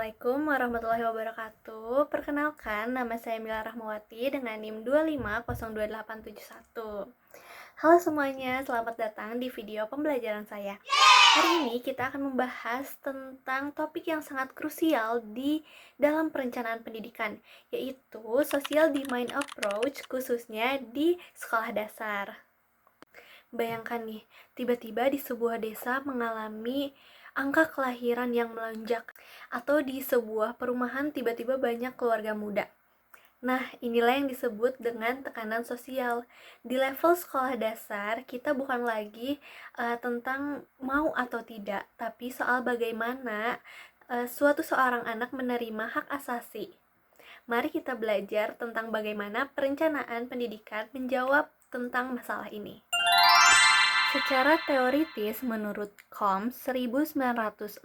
Assalamualaikum warahmatullahi wabarakatuh. Perkenalkan, nama saya Mila Rahmawati dengan NIM 2502871. Halo semuanya, selamat datang di video pembelajaran saya. Hari ini kita akan membahas tentang topik yang sangat krusial di dalam perencanaan pendidikan, yaitu Social Domain Approach, khususnya di sekolah dasar. Bayangkan nih, tiba-tiba di sebuah desa mengalami angka kelahiran yang melonjak, atau di sebuah perumahan tiba-tiba banyak keluarga muda. Nah, inilah yang disebut dengan tekanan sosial. Di level sekolah dasar, kita bukan lagi tentang mau atau tidak, tapi soal bagaimana suatu seorang anak menerima hak asasi. Mari kita belajar tentang bagaimana perencanaan pendidikan menjawab tentang masalah ini. Secara teoritis, menurut Combs 1968,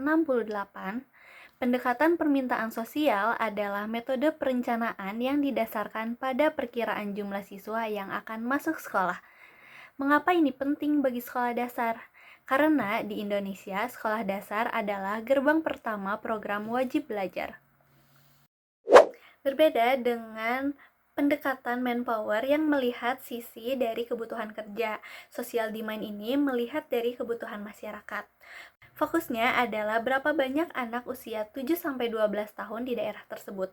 pendekatan permintaan sosial adalah metode perencanaan yang didasarkan pada perkiraan jumlah siswa yang akan masuk sekolah. Mengapa ini penting bagi sekolah dasar? Karena di Indonesia, sekolah dasar adalah gerbang pertama program wajib belajar. Berbeda dengan pendekatan manpower yang melihat sisi dari kebutuhan kerja, social demand ini melihat dari kebutuhan masyarakat. Fokusnya adalah berapa banyak anak usia 7-12 tahun di daerah tersebut,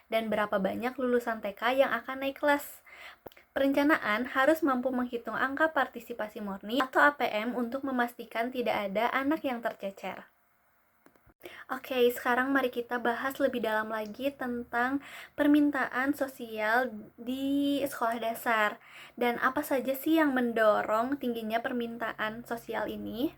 dan berapa banyak lulusan TK yang akan naik kelas. Perencanaan harus mampu menghitung angka partisipasi murni atau APM untuk memastikan tidak ada anak yang tercecer. Oke, sekarang mari kita bahas lebih dalam lagi tentang permintaan sosial di sekolah dasar. Dan apa saja sih yang mendorong tingginya permintaan sosial ini?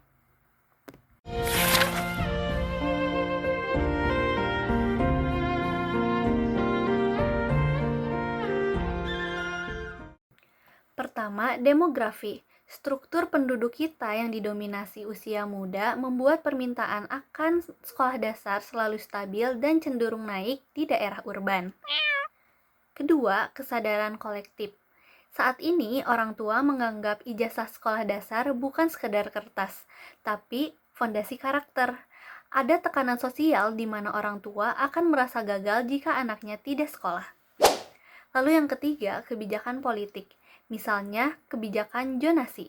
Pertama, demografi. Struktur penduduk kita yang didominasi usia muda membuat permintaan akan sekolah dasar selalu stabil dan cenderung naik di daerah urban. Kedua, kesadaran kolektif. Saat ini, orang tua menganggap ijazah sekolah dasar bukan sekedar kertas, tapi fondasi karakter. Ada tekanan sosial di mana orang tua akan merasa gagal jika anaknya tidak sekolah. Lalu yang ketiga, kebijakan politik. Misalnya, kebijakan zonasi.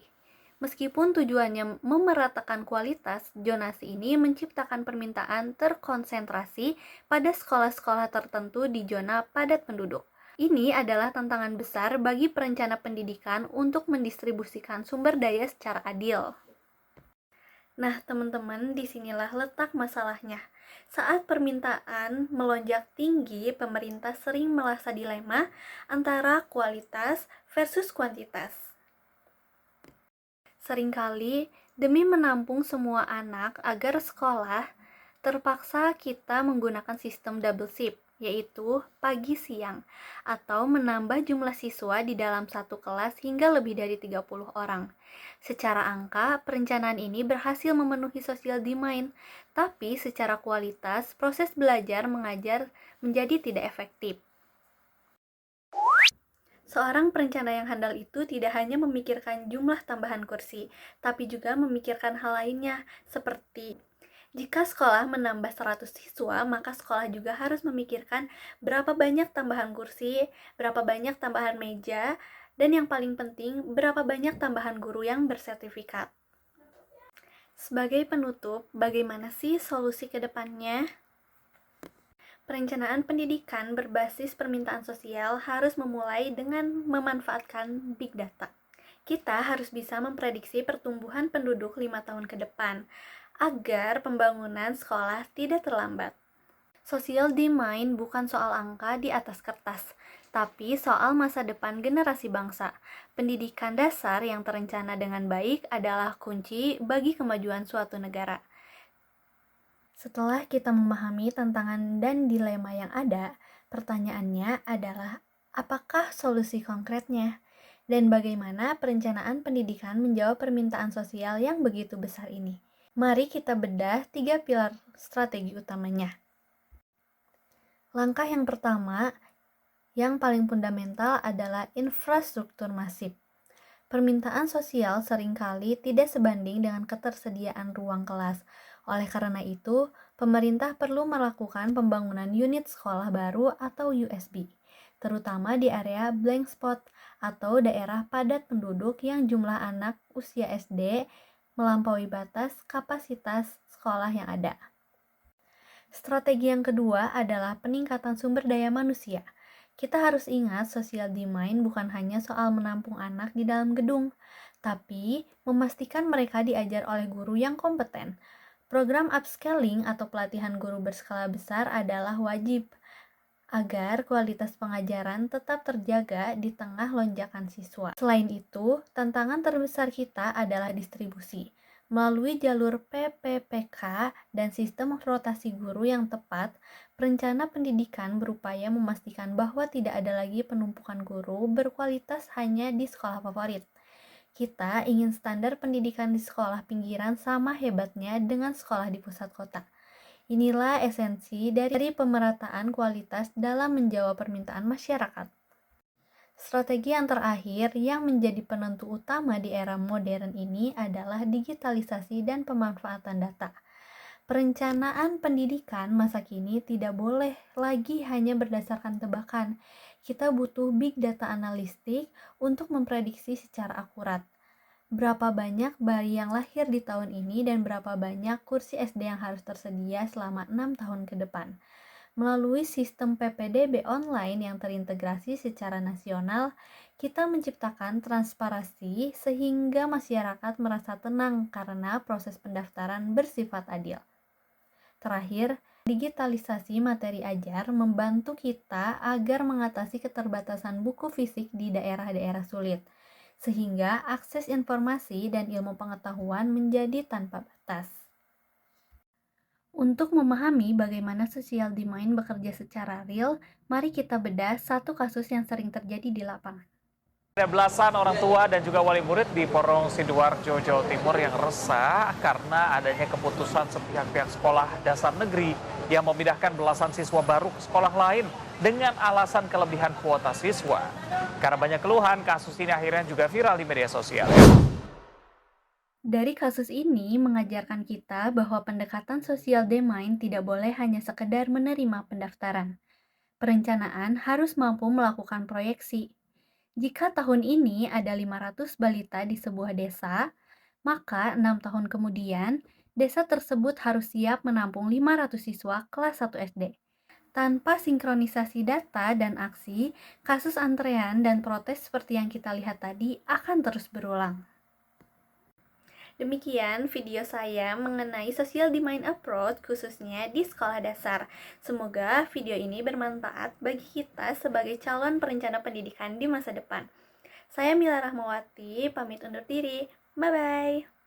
Meskipun tujuannya memeratakan kualitas, zonasi ini menciptakan permintaan terkonsentrasi pada sekolah-sekolah tertentu di zona padat penduduk. Ini adalah tantangan besar bagi perencana pendidikan untuk mendistribusikan sumber daya secara adil. Nah, teman-teman, disinilah letak masalahnya. Saat permintaan melonjak tinggi, pemerintah sering merasa dilema antara kualitas versus kuantitas. Seringkali, demi menampung semua anak agar sekolah, terpaksa kita menggunakan sistem double shift, yaitu pagi-siang, atau menambah jumlah siswa di dalam satu kelas hingga lebih dari 30 orang. Secara angka, perencanaan ini berhasil memenuhi social demand, tapi secara kualitas, proses belajar mengajar menjadi tidak efektif. Seorang perencana yang handal itu tidak hanya memikirkan jumlah tambahan kursi, tapi juga memikirkan hal lainnya, seperti jika sekolah menambah 100 siswa, maka sekolah juga harus memikirkan berapa banyak tambahan kursi, berapa banyak tambahan meja, dan yang paling penting, berapa banyak tambahan guru yang bersertifikat. Sebagai penutup, bagaimana sih solusi ke depannya? Perencanaan pendidikan berbasis permintaan sosial harus memulai dengan memanfaatkan big data. Kita harus bisa memprediksi pertumbuhan penduduk 5 tahun ke depan, agar pembangunan sekolah tidak terlambat. Social demand bukan soal angka di atas kertas, tapi soal masa depan generasi bangsa. Pendidikan dasar yang terencana dengan baik adalah kunci bagi kemajuan suatu negara. Setelah kita memahami tantangan dan dilema yang ada, pertanyaannya adalah apakah solusi konkretnya? Dan bagaimana perencanaan pendidikan menjawab permintaan sosial yang begitu besar ini? Mari kita bedah 3 pilar strategi utamanya. Langkah yang pertama, yang paling fundamental adalah infrastruktur masif. Permintaan sosial seringkali tidak sebanding dengan ketersediaan ruang kelas. Oleh karena itu, Pemerintah perlu melakukan pembangunan unit sekolah baru atau USB, terutama di area blank spot atau daerah padat penduduk yang jumlah anak usia SD melampaui batas kapasitas sekolah yang ada. Strategi yang kedua adalah peningkatan sumber daya manusia. Kita harus ingat social demand bukan hanya soal menampung anak di dalam gedung, tapi memastikan mereka diajar oleh guru yang kompeten. Program upscaling atau pelatihan guru berskala besar adalah wajib agar kualitas pengajaran tetap terjaga di tengah lonjakan siswa. Selain itu, tantangan terbesar kita adalah distribusi. Melalui jalur PPPK dan sistem rotasi guru yang tepat, perencana pendidikan berupaya memastikan bahwa tidak ada lagi penumpukan guru berkualitas hanya di sekolah favorit. Kita ingin standar pendidikan di sekolah pinggiran sama hebatnya dengan sekolah di pusat kota. Inilah esensi dari pemerataan kualitas dalam menjawab permintaan masyarakat. Strategi yang terakhir yang menjadi penentu utama di era modern ini adalah digitalisasi dan pemanfaatan data. Perencanaan pendidikan masa kini tidak boleh lagi hanya berdasarkan tebakan. Kita butuh big data analistik untuk memprediksi secara akurat berapa banyak bayi yang lahir di tahun ini dan berapa banyak kursi SD yang harus tersedia selama 6 tahun ke depan. Melalui sistem PPDB online yang terintegrasi secara nasional, kita menciptakan transparansi sehingga masyarakat merasa tenang karena proses pendaftaran bersifat adil. Terakhir, digitalisasi materi ajar membantu kita agar mengatasi keterbatasan buku fisik di daerah-daerah sulit, sehingga akses informasi dan ilmu pengetahuan menjadi tanpa batas. Untuk memahami bagaimana social demand bekerja secara real, mari kita bedah satu kasus yang sering terjadi di lapangan. Ada belasan orang tua dan juga wali murid di Porong Sidoarjo, Jawa Timur yang resah karena adanya keputusan sepihak-pihak sekolah dasar negeri yang memindahkan belasan siswa baru ke sekolah lain dengan alasan kelebihan kuota siswa. Karena banyak keluhan, kasus ini akhirnya juga viral di media sosial. Dari kasus ini mengajarkan kita bahwa pendekatan social demand tidak boleh hanya sekedar menerima pendaftaran. Perencanaan harus mampu melakukan proyeksi. Jika tahun ini ada 500 balita di sebuah desa, maka 6 tahun kemudian, desa tersebut harus siap menampung 500 siswa kelas 1 SD. Tanpa sinkronisasi data dan aksi, kasus antrean dan protes seperti yang kita lihat tadi akan terus berulang. Demikian video saya mengenai social demand approach khususnya di sekolah dasar. Semoga video ini bermanfaat bagi kita sebagai calon perencana pendidikan di masa depan. Saya Mila Rahmawati, pamit undur diri. Bye-bye.